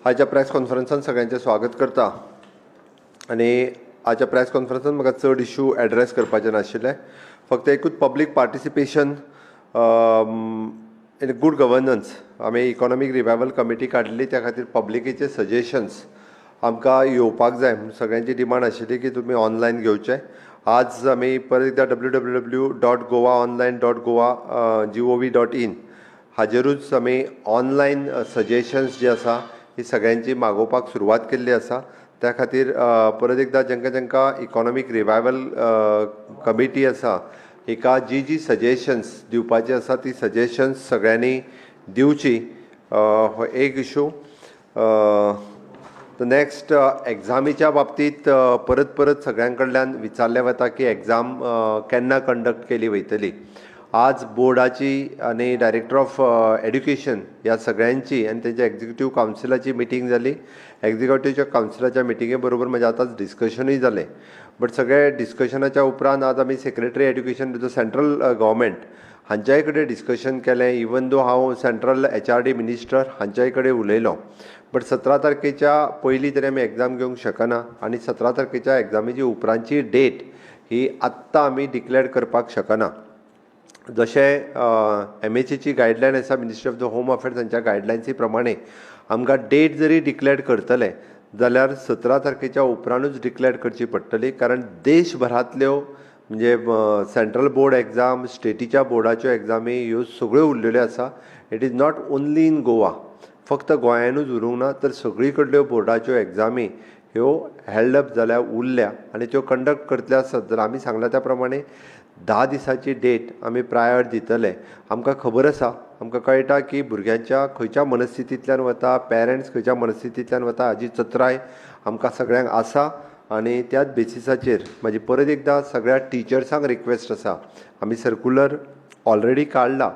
आजच्या प्रेस कॉन्फरन्सान सगळ्यांचे स्वागत करता। आणि आजच्या प्रेस कॉन्फरन्सान म्हाका चड इश्यू एड्रेस करपाचे नाशिल्ले, फक्त एकूच public participation in good governance. आमी इकॉनॉमीक रिवायवल कमिटी काडली, त्या खातीर पब्लिकेचे सजेशन्स आमकां येवपाक जाय म्हणून सगळ्यांची डिमांड आशिल्ली की तुमी ऑनलायन घेवचे। आज आमी परत एकदा www.goaonline.goa.gov.in हाजेरूच आमी ऑनलायन सजेशन्स जी आसा ही सगळ्यांची मागोवपाक सुरवात केल्ली आसा। त्या खातीर परत एकदा जेंका इकॉनॉमीक रिवायवल कमिटी आसा हिका जी सजेशन्स दिवपाची आसा ती सजेशन्स सगळ्यांनी दिवची। हो एक इशू। नेक्स्ट एग्जामीच्या बाबतींत परत सगळ्यां कडल्यान विचारलें वता की एग्जाम केन्ना कंडक्ट केली वयतली। आज बोर्डाची आनी डायरेक्टर ऑफ एड्युकेशन ह्या सगळ्यांची आनी तेंच्या एक्झिक्युटीव कावन्सिलाची मिटींग जाली। एक्झिक्युटीव कावन्सिलाच्या मिटिंगे बरोबर म्हजें आतांच डिस्कशनूय जालें। बट सगळे डिस्कशनाच्या उपरांत आज आमी secretary education to the central government हांच्याय कडेन डिस्कशन केलें। इवन दो हांव सेंट्रल HRD मिनिस्टर हांच्याय कडेन उलयलो। बट 17 तारखेच्या पयलीं तरी आमी एग्जाम घेवंक शकना आनी 17 तारखेच्या एग्जामीची उपरांतची डेट ही आत्तां आमी डिक्लेअर करपाक शकना। जशें MHAची गायडलायन आसा, ministry of the home affairs हांच्या गायडलायन्सी प्रमाणे आमकां डेट जरी डिक्लेअर करतले जाल्यार 17 तारखेच्या उपरांतूच डिक्लेअर करची पडटली, कारण देशभरांतल्यो म्हणजे सेंट्रल बोर्ड एग्जाम, स्टेटीच्या बोर्डाच्यो एग्जामी ह्यो सगळ्यो उरलेल्यो आसा। It is not only in Goa, फक्त गोंयानूच उरूंक ना तर सगळी कडल्यो बोर्डाच्यो एग्जामी ह्यो हेल्ड अप जाल्या उरल्या आनी त्यो कंडक्ट करतले आसत जाल्यार आमी सांगला त्या प्रमाणे 10 दिसाची डेट आमी प्रायर दितले। आमकां खबर आसा, आमकां कळटा की भुरग्यांच्या खंयच्या मनस्थितींतल्यान वता, पेरंट्स खंयच्या मनस्थितींतल्यान वता हाची चत्राय आमकां सगळ्यांक आसा। आनी त्याच बेसिसाचेर म्हाजी परत एकदा सगळ्या टिचर्सांक रिक्वेस्ट आसा, आमी सर्क्युलर ऑलरेडी काडला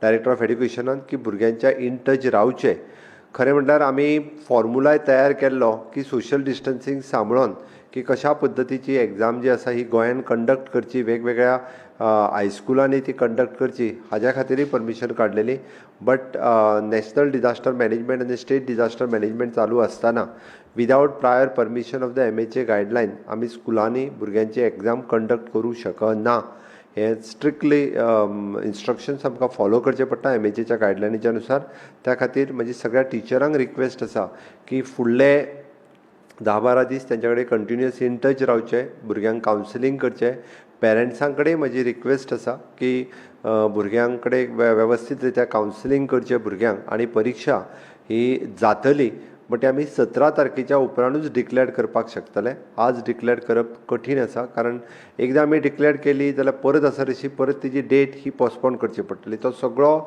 डायरेक्टर ऑफ एड्युकेशनान की भुरग्यांच्या इन टच रावचे। खरें म्हणल्यार आमी फॉर्मुलाय तयार केल्लो की सोशल डिस्टन्सींग सांबाळून की कशा पद्दतीची एग्जाम जी आसा ही गोंयान कंडक्ट करची, वेगवेगळ्या हायस्कुलांनी ती कंडक्ट करची हाज्या खातीरय परमिशन काडलेली। बट नॅशनल डिजास्टर मॅनेजमेंट आनी स्टेट डिजास्टर मॅनेजमेंट चालू आसतना without prior permission of the MHA guideline आमी स्कुलांनी भुरग्यांची एग्जाम कंडक्ट करूं शकना। हे स्ट्रिक्टली इन्स्ट्रक्शन्स आमकां फॉलो करचे पडटा MHAच्या गायडलायनीच्या अनुसार। त्या खातीर म्हजी सगळ्या टिचरांक रिक्वेस्ट आसा की फुडले 10-12 दीस तेंच्या कडेन कंटिन्युअस इन टच रावचे, भुरग्यांक कावन्सिलींग करचें। पेरंट्सां कडेन म्हजी रिक्वेस्ट आसा की भुरग्यां कडेन वेवस्थीत रित्या कावन्सिलींग करचें भुरग्यांक, आनी परीक्षा ही जातली बट आमी 17 तारखेच्या उपरांतूच डिक्लेअर करपाक शकतले। आज डिक्लेअर करप कठीण आसा, कारण एकदां आमी डिक्लेअर केली जाल्यार परत आसा तशी परत तिजी डेट ही पोस्टपोन करची पडटली। तो सगळो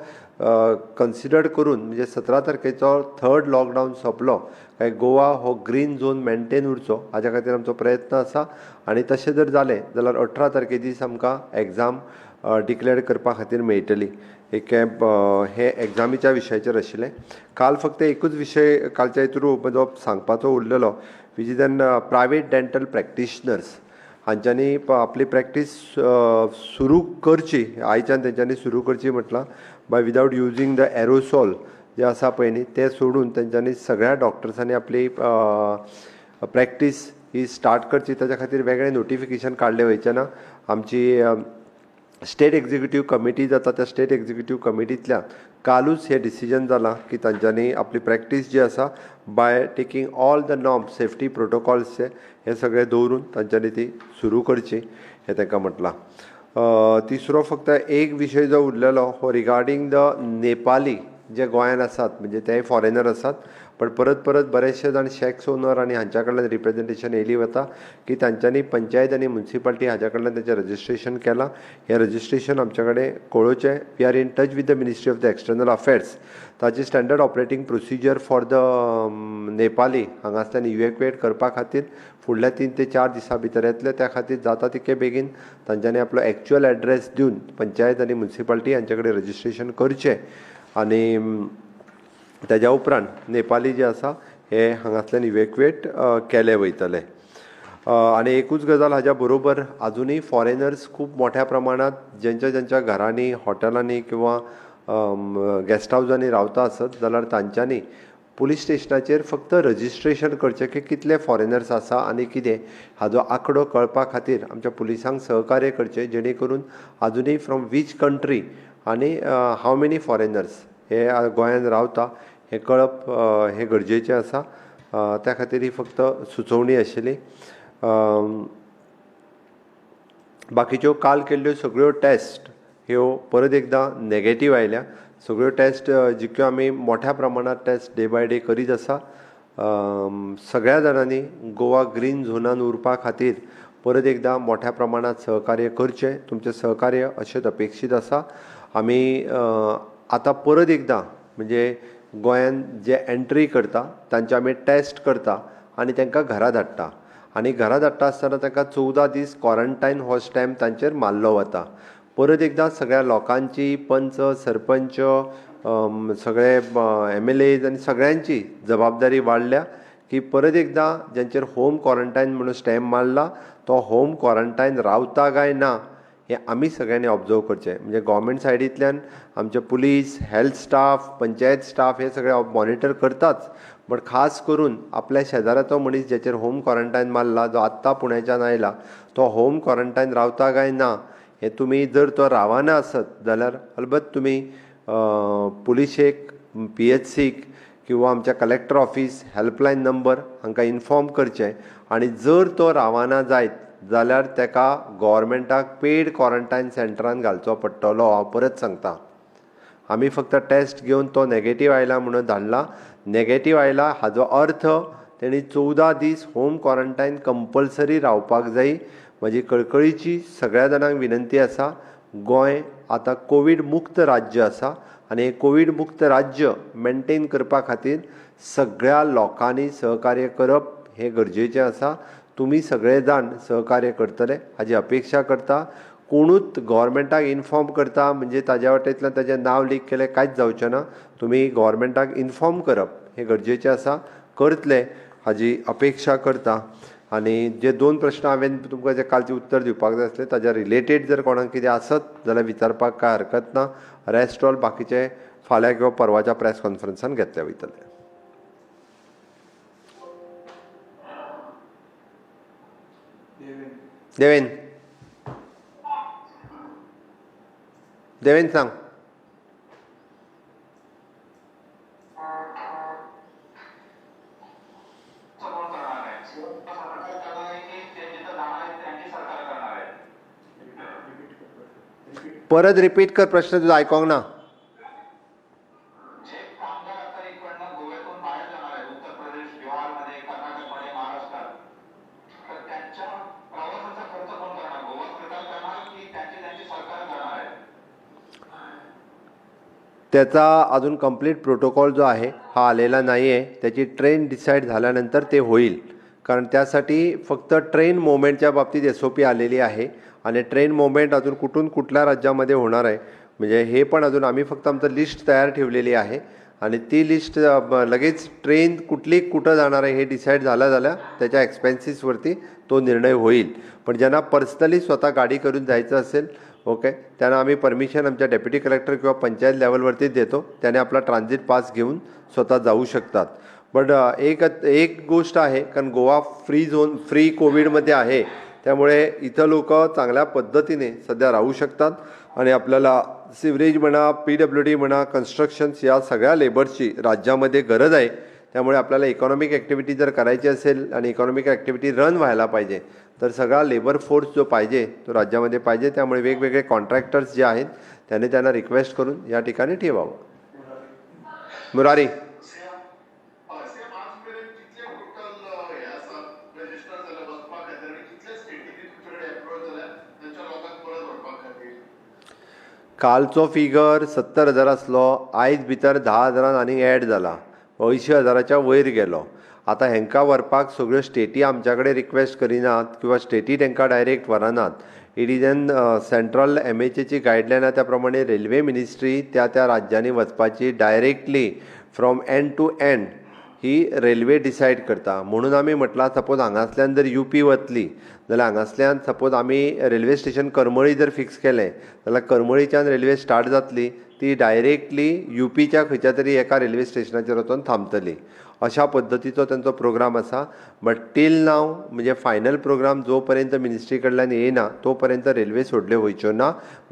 कन्सिडर करून म्हणजे 17 तारखेचो 3rd लॉकडावन सोंपलो काय गोवा हो ग्रीन झोन मेनटेन उरचो हाच्या खातीर आमचो प्रयत्न आसा। आनी तशें जर जालें जाल्यार 18 तारखे दीस आमकां एग्जाम डिक्लेअर करपा खातीर मेळटली। हे एग्जामीच्या विशयाचेर आशिल्लें। काल फक्त एकूच विशय कालच्या हितूर म्हजो सांगपाचो उरलेलो, which is an private dental practitioners हांच्यांनी आपली प्रॅक्टीस सुरू करची, आयच्यान तेंच्यांनी सुरू करची म्हटलां by without using the aerosol जे आसा पळय न्ही ते सोडून तेंच्यांनी सगळ्या डॉक्टर्सांनी आपली प्रॅक्टीस ही स्टार्ट करची। ताच्या खातीर वेगळें नोटिफिकेशन काडलें वयचें ना। आमची स्टेट एक्झिक्युटीव कमिटी जाता त्या स्टेट एक्झिक्युटीव कमिटींतल्यान कालूच हे डिसिजन जालां की तांच्यांनी आपली प्रॅक्टीस जी आसा by taking all the norms safety प्रोटोकॉल्सचे हे सगळे दवरून तांच्यांनी ती सुरू करची हे तांकां म्हटलां। तिसरो फक्त एक विशय जो उरलेलो हो रिगार्डींग द नेपाली जे गोंयान आसात, म्हणजे तेय फॉरेनर आसात पण परत बरेचशे जाण शॅक्स ओनर आनी हांच्या कडल्यान रिप्रेझेंटेशन येयली वता की तांच्यांनी पंचायत आनी म्युन्सिपालिटी हाच्या कडल्यान तेंचें रजिस्ट्रेशन केलां। हें रजिस्ट्रेशन आमच्या कडेन कळोवचें। We are in touch with the ministry of the external affairs. ताची standard operating procedure for the Nepali हांगासल्यान इवॅक्युएट करपा खातीर फुडल्या 3 ते 4 दिसां भितर येतले। त्या खातीर जाता तितके बेगीन तांच्यांनी आपलो एक्चुअल एड्रेस दिवन पंचायत आनी म्युन्सिपालिटी हांचे कडेन रजिस्ट्रेशन करचें आनी तेज्या उपरांत नेपाली जे आसा हे हांगासल्यान इवॅक्युएट केले वयतले। आनी एकूच गजाल हाज्या बरोबर आजुनूय फॉरेनर्स खूब मोठ्या प्रमाणांत ज्यांच्या घरांनी, हॉटेलांनी किंवा गेस्ट हावजांनी रावता आसत जाल्यार तांच्यांनी पुलीस स्टेशनाचेर फक्त रजिस्ट्रेशन करचें की कितले फॉरेनर्स आसा आनी कितें हाजो आंकडो कळपा खातीर आमच्या पुलिसांक सहकार्य करचें, जेणे करून आजुनूय फ्रॉम वीच कंट्री आनी हाव मेनी फॉरेनर्स हे गोंयांत रावता हें कळप हें गरजेचें आसा. त्या खातीर ही फक्त सुचोवणी आशिल्ली. बाकीच्यो काल केल्ल्यो सगळ्यो टेस्ट ह्यो परत एकदां नॅगेटीव आयल्या. सगळ्यो टेस्ट जितक्यो आमी मोठ्या प्रमाणात टेस्ट डे बाय डे करीत आसा. सगळ्या जाणांनी गोवा ग्रीन झोनान उरपा खातीर परत एकदां मोठ्या प्रमाणात सहकार्य करचें. तुमचें सहकार्य अशेंच अपेक्षीत आसा. आमी आतां परत एकदां म्हणजे गोंयांत जे एंट्री करता तांचे आमी टेस्ट करता आनी तांकां घरा धाडटा. आनी घरा धाडटा आसतना तांकां 14 दीस क्वॉरंटायन हो स्टॅम्प तांचेर मारलो वता. परत एकदां सगळ्या लोकांची, पंच, सरपंच, सगळे MLAs आनी सगळ्यांची जबाबदारी वाडल्या की परत एकदां जांचेर होम क्वॉरंटायन म्हणून स्टॅम्प मारला तो होम क्वॉरंटायन रावता काय ना हें आमी सगळ्यांनी ऑब्जर्व करचें. म्हणजे गव्हर्मेंट सायडींतल्यान आमचे police, health staff, panchayat staff हे सगळे मॉनिटर करताच, बट खास करून आपल्या शेजाराचो मनीस जाचेर होम क्वॉरंटायन मारला, जो आत्तां पुण्याच्यान आयला, तो होम क्वॉरंटायन रावता काय ना हे तुमी जर तो रावना आसत जाल्यार अलबत्त तुमी पुलिशेक, PHCक किंवा आमच्या कलेक्टर ऑफिस हेल्पलायन नंबर हांकां इन्फॉर्म करचें. आनी जर तो रावना जायत जाल्यार ताका गव्हर्मेंटाक पेड क्वॉरंटायन सेंटरान घालचो पडटलो. हांव परत सांगतां, आमी फक्त टेस्ट घेवन तो नॅगेटीव आयला म्हणून धाडला. नॅगेटीव आयला हाजो अर्थ तेणी 14 दीस होम क्वॉरंटायन कंपल्सरी रावपाक जाय. म्हजी कळकळीची सगळ्या जाणांक विनंती आसा, गोंय आतां कोवीड मुक्त राज्य आसा आनी हें कोवीड मुक्त राज्य मेनटेन करपा खातीर सगळ्या लोकांनी सहकार्य करप हें गरजेचें आसा. तुमी सगळे जाण सहकार्य करतले हाची अपेक्षा करता. कोणूच गव्हर्मेंटाक इन्फॉर्म करता म्हणजे ताज्या वाटेंतल्यान ताजें नांव लीक केलें कांयच जावचें ना. तुमी गव्हर्मेंटाक इन्फॉर्म करप हें गरजेचें आसा. करतले हाची अपेक्षा करता. आनी जे 2 प्रश्न हांवें तुमकां जे कालचे उत्तर दिवपाक जाय आसले ताज्या रिलेटेड जर कोणाक कितें आसत जाल्यार विचारपाक कांय हरकत ना. रेस्ट ऑल बाकीचे फाल्यां किंवा परवाच्या प्रेस कॉन्फरन्सान घेतले वयतले. देवेन सांग. परत रिपीट कर प्रश्न, तुझा आयकोंक ना. त्याचा अजून कंप्लीट प्रोटोकॉल जो आहे हा आलेला नाही आहे. त्याची ट्रेन डिसाईड झाल्यानंतर ते होईल. कारण त्यासाठी फक्त ट्रेन मोमेंटच्या बाबतीत SOP आलेली आहे आणि ट्रेन मोमेंट अजून कुठून कुठल्या राज्यामध्ये होणार आहे म्हणजे हे पण अजून आम्ही फक्त आमचं लिस्ट तयार ठेवलेली आहे आणि ती लिस्ट लगेच ट्रेन कुठं जाणार आहे हे डिसाईड झालं जाल्यार त्याच्या एक्सपेन्सेसवरती तो निर्णय होईल. पण ज्यांना पर्सनली स्वतः गाडी करून जायचं असेल ओके त्यांना आम्ही परमिशन आमच्या डेप्युटी कलेक्टर किंवा पंचायत लेवलवरती देतो. त्याने आपला ट्रान्झिट पास घेऊन स्वतः जाऊ शकतात. बट एक गोष्ट आहे कारण गोवा फ्री कोविडमध्ये आहे त्यामुळे इथं लोक चांगल्या पद्धतीने सध्या राहू शकतात आणि आपल्याला सिवरेज म्हणा PWD म्हणा कन्स्ट्रक्शन्स या सगळ्या लेबर्सची राज्यामध्ये गरज आहे. त्यामुळे आपल्याला इकॉनॉमिक ॲक्टिव्हिटी जर करायची असेल आणि इकॉनॉमिक ॲक्टिव्हिटी रन व्हायला पाहिजे तर सगळा लेबर फोर्स जो पाहिजे तो राज्यामध्ये पाहिजे. त्यामुळे वेगवेगळे कॉन्ट्रॅक्टर्स जे आहेत त्यांना रिक्वेस्ट करून या ठिकाणी ठेवावं. मुरारी कालचो फिगर 70,000 आसलो. आयज भितर 10,000 आनी एड जाला 80,000च्या वयर गेलो. आतां हेंकां व्हरपाक सगळ्यो स्टेटी आमच्या कडेन रिक्वेस्ट करिनात किंवा स्टेटी तांकां डायरेक्ट व्हरनात. इट इज एन सेंट्रल MHAची गायडलायन त्या प्रमाणे रेल्वे मिनिस्ट्री त्या राज्यांनी वचपाची directly from end to end ही रेल्वे डिसायड करता. म्हणून आमी म्हटलां सपोज हांगासल्यान जर UP वतली जाल्यार हांगासल्यान सपोज आमी रेल्वे स्टेशन करमळी जर फिक्स केलें जाल्यार करमळीच्यान रेल्वे स्टार्ट जातली ती डायरेक्टली UPच्या खंयच्या तरी एका रेल्वे स्टेशनाचेर वचून थांबतली अशा पद्दतीचो तांचो प्रोग्राम आसा. बट टील नाव म्हणजे फायनल प्रोग्राम जो पर्यंत मिनिस्ट्री कडल्यान येयना तो पर्यंत रेल्वे सोडल्यो वयच्यो ना.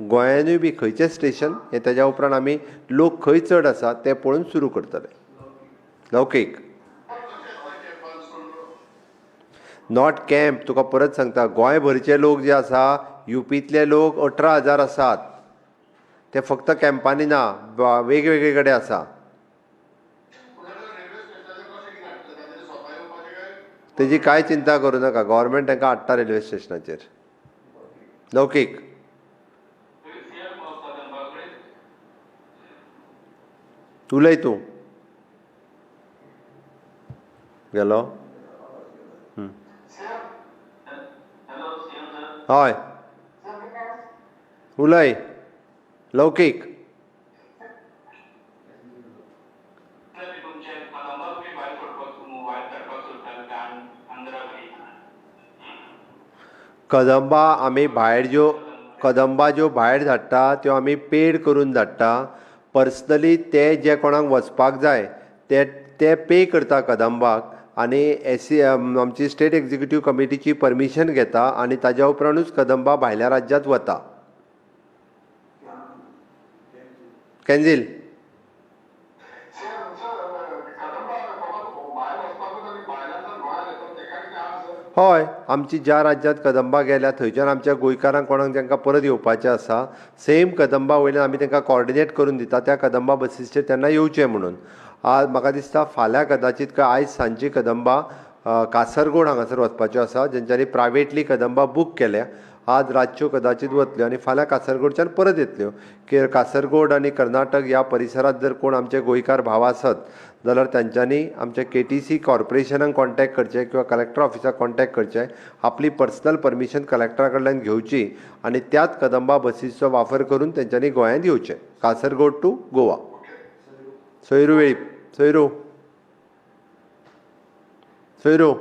गोंयानूय बी खंयचें स्टेशन हें तेज्या उपरांत आमी लोक खंय चड आसा तें पळोवन सुरू करतले. लौकीक नॉट कॅम्प. तुका परत सांगता, गोंयभरचे लोक जे आसा UPतले लोक 18,000 आसात. ते फक्त कॅम्पांनी ना, वेगवेगळे कडेन आसा. तेजी कांय चिंता करूं नाका, गव्हर्मेंट तांकां हाडटा रेल्वे स्टेशनाचेर. लौकीक उलय तूं. गेलो? हय उलय. लौकीक कदंबा आमी भायर ज्यो भायर धाडटा त्यो आमी पेड करून धाडटा. पर्सनली ते जे कोणाक वचपाक जाय ते पे करता कदंबाक आनी आमची स्टेट एक्झिक्युटीव कमिटीची परमिशन घेता आनी ताज्या उपरांतूच कदंबा भायल्या राज्यांत वता. कॅन्झील हय, आमची ज्या राज्यांत कदंबा गेल्या थंयच्यान आमच्या गोंयकारांक कोणाक जांकां परत येवपाचें आसा सेम कदंबा वयल्यान आमी तांकां कॉर्डिनेट करून दिता त्या कदंबा बसीचेर तेन्ना येवचें म्हणून. आज म्हाका दिसता फाल्यां कदाचीत काय आयज सांजची कदंबा कासरगोड हांगासर वचपाच्यो आसा, जेंच्यांनी प्रायवेटली कदंबा बूक केल्या. आज रातच्यो कदाचित वतल्यो आनी फाल्यां कासरगोडच्यान परत येतल्यो. कासरगोड आनी कर्नाटक ह्या परिसरांत जर कोण आमचे गोंयकार भाव आसत जाल्यार तांच्यांनी आमच्या KTC कॉर्पोरेशनाक कॉन्टॅक्ट करचें किंवा कलेक्टर ऑफिसाक कॉन्टॅक्ट करचें. आपली पर्सनल परमिशन कलेक्टरा कडल्यान घेवची आनी त्याच कदंबा बसीचो वापर करून तेंच्यांनी गोंयांत येवचें. कासरगोड टू गोवा. सोयरू वेळीप. सोयरू सोयरू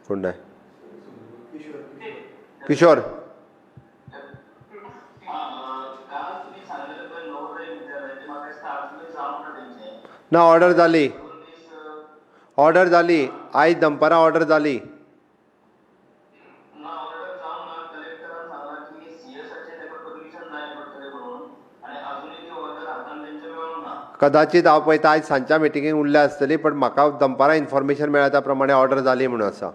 कोण किशोर ना ऑर्डर जाली आयज दनपारां ऑर्डर जाली. कदाचित हांव पळयता आयज सांजच्या मिटिंगेक उरल्या आसतली, बट म्हाका दनपारां इन्फॉर्मेशन मेळ्ळ्या त्या प्रमाणे ऑर्डर जाली म्हणून आसा.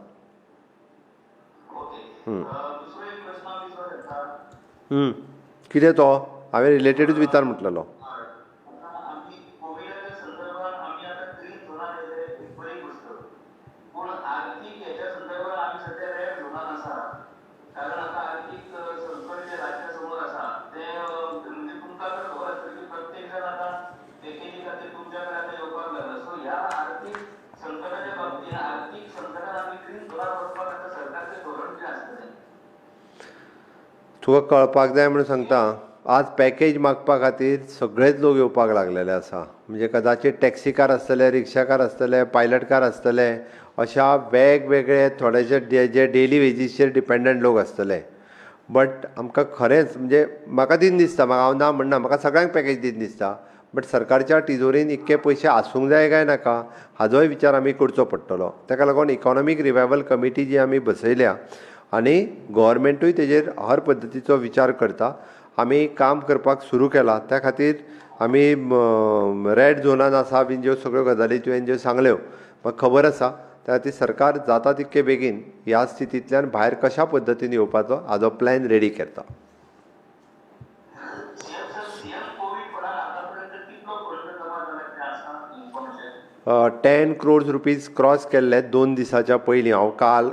कितें तो हांवें रिलेटेडूच विचार म्हटलेलो. तुका कळपाक जाय म्हणून सांगता, आज पॅकेज मागपा खातीर सगळेच लोक येवपाक लागलेले आसा. म्हणजे कदाचित टॅक्सीकार आसतले, रिक्षाकार आसतले, पायलटकार आसतले, अशा वेगवेगळे थोडेशे जे डेली वेजीसचेर डिपेंडंट लोक आसतले. बट आमकां खरेंच म्हणजे म्हाका दिन दिसता, हांव ना म्हणना, म्हाका सगळ्यांक पॅकेज दिन दिसता, बट सरकारच्या तिजोरीन इतके पयशे आसूंक जाय काय नाका हाजोय विचार आमी करचो पडटलो. ताका लागून इकॉनॉमीक रिवायवल कमिटी जी आमी बसयल्या आनी गव्हर्मेंटूय तेजेर हर पद्दतीचो विचार करता. आमी काम करपाक सुरू केलां. त्या खातीर आमी रेड झोनान आसा बीन ज्यो सगळ्यो गजाली तुवें ज्यो सांगल्यो म्हाका खबर आसा. त्या खातीर सरकार जाता तितके बेगीन ह्या स्थितींतल्यान भायर कशा पद्दतीन येवपाचो हाजो प्लॅन रेडी करता. ₹10 crores क्रॉस केल्ले 2 दिसाच्या पयलीं. हांव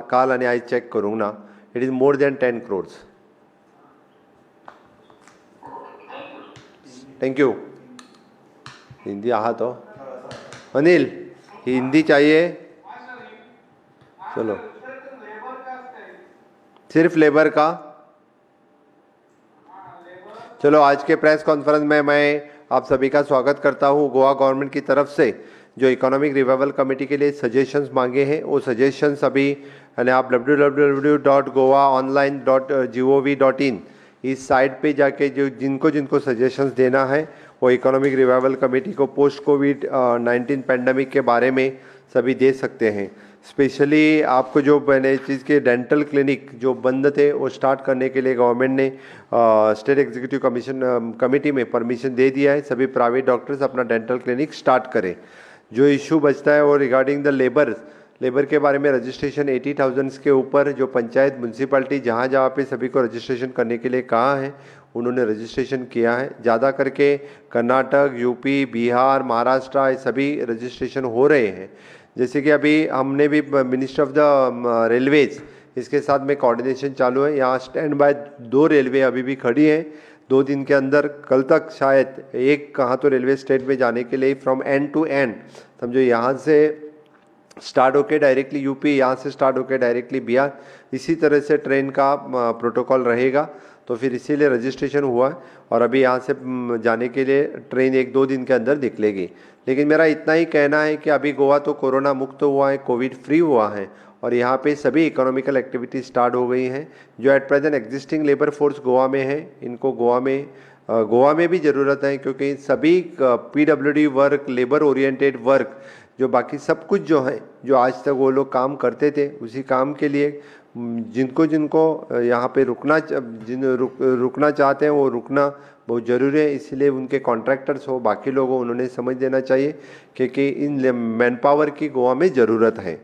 काल आनी आयज चॅक करूंक ना. It is more than 10 crores. Thank you. Hindi आहा तो अनिल, हिंदी चाहिए? चलो, सिर्फ लेबर का? चलो, आज के प्रेस कॉन्फ्रेंस में मैं आप सभी का स्वागत करता हूं गोवा गवर्नमेंट की तरफ से. जो इकोनॉमिक रिवाइवल कमेटी के लिए सजेशंस मांगे हैं, वो सजेशंस अभी यानी आप www.goaonline.gov.in इस साइट पे जाके जो जिनको जिनको सजेशंस देना है वो इकोनॉमिक रिवाइवल कमेटी को पोस्ट कोविड-19 पैंडमिक के बारे में सभी दे सकते हैं। स्पेशली आपको जो मैंने चीज़ के डेंटल क्लिनिक जो बंद थे वो स्टार्ट करने के लिए गवर्नमेंट ने स्टेट एग्जीक्यूटिव कमेटी में परमिशन दे दिया है। सभी प्राइवेट डॉक्टर्स अपना डेंटल क्लिनिक स्टार्ट करें। जो इशू बचता है वो रिगार्डिंग द लेबर के बारे में रजिस्ट्रेशन 80,000 के ऊपर जो पंचायत म्यूनसिपैलिटी जहाँ पे सभी को रजिस्ट्रेशन करने के लिए कहा है उन्होंने रजिस्ट्रेशन किया है। ज़्यादा करके कर्नाटक, यूपी, बिहार, महाराष्ट्र ये सभी रजिस्ट्रेशन हो रहे हैं। जैसे कि अभी हमने भी मिनिस्टर ऑफ द रेलवेज इसके साथ में कोऑर्डिनेशन चालू है। यहाँ स्टैंड बाय 2 रेलवे अभी भी खड़ी हैं। 2 दिन के अंदर कल तक शायद एक कहाँ तो रेलवे स्टेट में जाने के लिए फ्रॉम एंड टू एंड समझो यहाँ से स्टार्ट होके डायरेक्टली यूपी, यहाँ से स्टार्ट होके डायरेक्टली बिहार, इसी तरह से ट्रेन का प्रोटोकॉल रहेगा। तो फिर इसीलिए रजिस्ट्रेशन हुआ है और अभी यहाँ से जाने के लिए ट्रेन 1-2 दिन के अंदर निकलेगी। लेकिन मेरा इतना ही कहना है कि अभी गोवा तो कोरोना मुक्त हुआ है, कोविड फ्री हुआ है और यहाँ पे सभी इकोनॉमिकल एक्टिविटी स्टार्ट हो गई हैं। जो at present existing labour force Goa में है, इनको गोवा में भी ज़रूरत है क्योंकि सभी PWD work, labour oriented work जो बाकी सब कुछ जो है जो आज तक वो लोग काम करते थे उसी काम के लिए जिनको यहाँ पे रुकना चाहते हैं वो रुकना बहुत ज़रूरी है। इसलिए उनके कॉन्ट्रैक्टर्स हो, बाकी लोग हो, उन्होंने समझ देना चाहिए क्योंकि इन मैन पावर की गोवा में ज़रूरत है।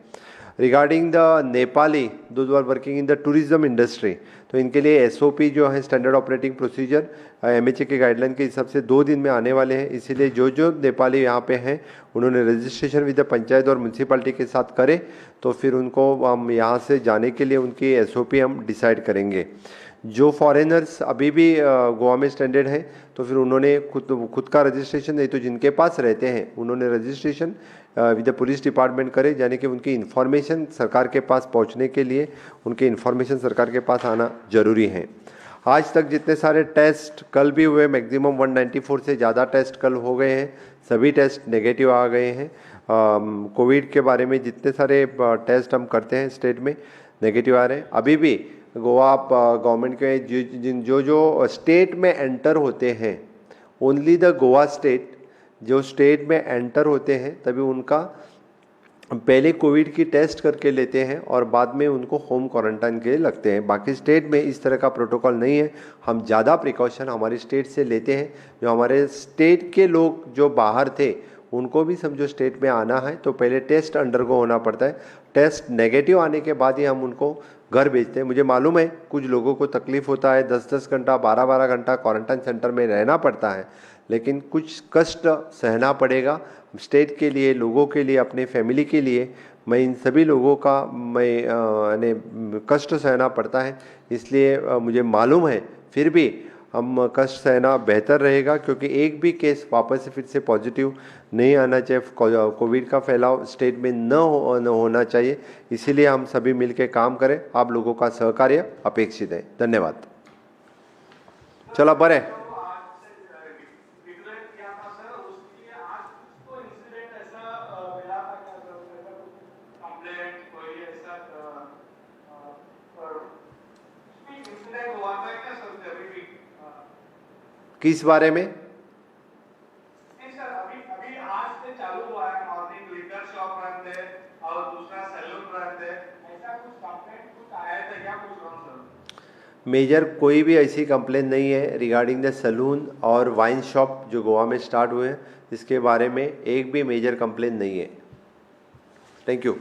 Regarding the Nepali those are working in the tourism industry, तो इनके लिए SOP जो है स्टैंडर्ड ऑपरेटिंग प्रोसीजर MHA के गाइडलाइन के हिसाब से 2 दिन में आने वाले हैं। इसीलिए जो नेपाली यहाँ पे हैं उन्होंने रजिस्ट्रेशन विद द पंचायत और म्यूनसिपैलिटी के साथ करें तो फिर उनको हम यहाँ से जाने के लिए उनकी SOP हम डिसाइड करेंगे। जो फॉरेनर्स अभी भी गोवा में स्टैंडर्ड हैं तो फिर उन्होंने खुद का रजिस्ट्रेशन नहीं तो जिनके पास रहते हैं उन्होंने रजिस्ट्रेशन विद द पुलिस डिपार्टमेंट करे, यानी कि उनकी इन्फॉर्मेशन सरकार के पास पहुंचने के लिए उनकी इन्फॉर्मेशन सरकार के पास आना ज़रूरी है। आज तक जितने सारे टेस्ट कल भी हुए, मैक्सिमम 194 से ज़्यादा टेस्ट कल हो गए हैं, सभी टेस्ट नेगेटिव आ गए हैं। कोविड के बारे में जितने सारे टेस्ट हम करते हैं स्टेट में नेगेटिव आ रहे हैं। अभी भी गोवा गवर्नमेंट के जो स्टेट में एंटर होते हैं, ओनली द गोवा स्टेट जो स्टेट में एंटर होते हैं तभी उनका पहले कोविड की टेस्ट करके लेते हैं और बाद में उनको होम क्वारंटाइन के लिए लगते हैं। बाकी स्टेट में इस तरह का प्रोटोकॉल नहीं है। हम ज़्यादा प्रिकॉशन हमारे स्टेट से लेते हैं। जो हमारे स्टेट के लोग जो बाहर थे उनको भी समझो स्टेट में आना है तो पहले टेस्ट अंडरगो होना पड़ता है। टेस्ट नेगेटिव आने के बाद ही हम उनको घर भेजते हैं। मुझे मालूम है कुछ लोगों को तकलीफ़ होता है, 10-10 घंटा 12-12 घंटा क्वारंटाइन सेंटर में रहना पड़ता है, लेकिन कुछ कष्ट सहना पड़ेगा स्टेट के लिए, लोगों के लिए, अपने फैमिली के लिए। मैं इन सभी लोगों का कष्ट सहना पड़ता है, इसलिए मुझे मालूम है फिर भी हम कष्ट सहना बेहतर रहेगा क्योंकि एक भी केस वापस से फिर से पॉजिटिव नहीं आना चाहिए। कोविड का फैलाव स्टेट में न होना चाहिए, इसीलिए हम सभी मिलकर काम करें। आप लोगों का सहकार्य अपेक्षित है। धन्यवाद। चला बरे किस बारे में? नहीं सर, अभी आज से चालू हुआ है। मॉर्निंग लिकर शॉप रन है और दूसरा सैलून रन है, ऐसा कुछ कंप्लेंट कुछ आया था क्या? पूछ रहा हूँ सर। मेजर कोई भी ऐसी कंप्लेन नहीं है रिगार्डिंग द सैलून और वाइन शॉप जो गोवा में स्टार्ट हुए हैं, इसके बारे में एक भी मेजर कंप्लेन नहीं है। Thank you.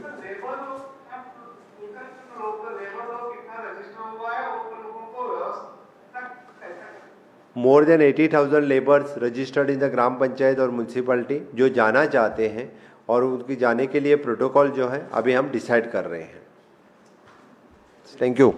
More than 80,000 labours registered in the gram panchayat और म्यूनसिपैलिटी जो जाना चाहते हैं और उनकी जाने के लिए प्रोटोकॉल जो है अभी हम डिसाइड कर रहे हैं। Thank you.